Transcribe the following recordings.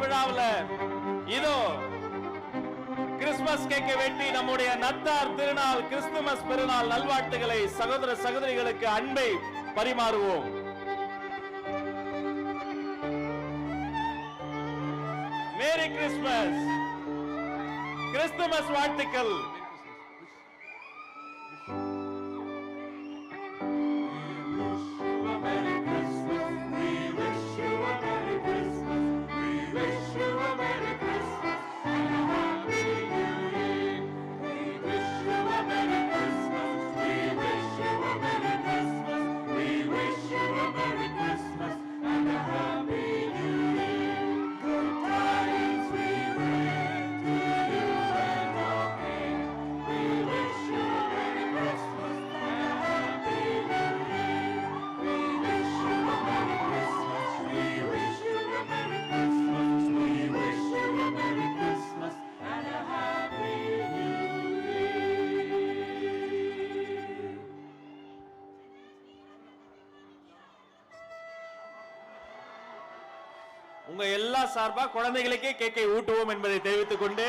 விழாவுல இதோ கிறிஸ்துமஸ் கேக்கை வெட்டி நம்முடைய நத்தார் திருநாள் கிறிஸ்துமஸ் பெருநாள் நல்வாழ்த்துக்களை சகோதர சகோதரிகளுக்கு அன்பை பரிமாறுவோம். மேரி கிறிஸ்துமஸ், கிறிஸ்துமஸ் வாழ்த்துக்கள். உங்க எல்லா சார்பா குழந்தைகளுக்கே கேக்கை ஊட்டுவோம் என்பதை தெரிவித்துக் கொண்டு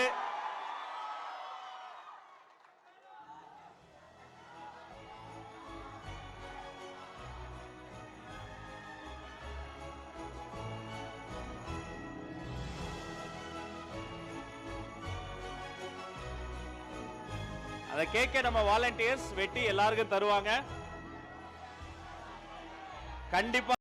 அந்த கேக்கை நம்ம வாலண்டியர்ஸ் வெட்டி எல்லாருக்கும் தருவாங்க. கண்டிப்பா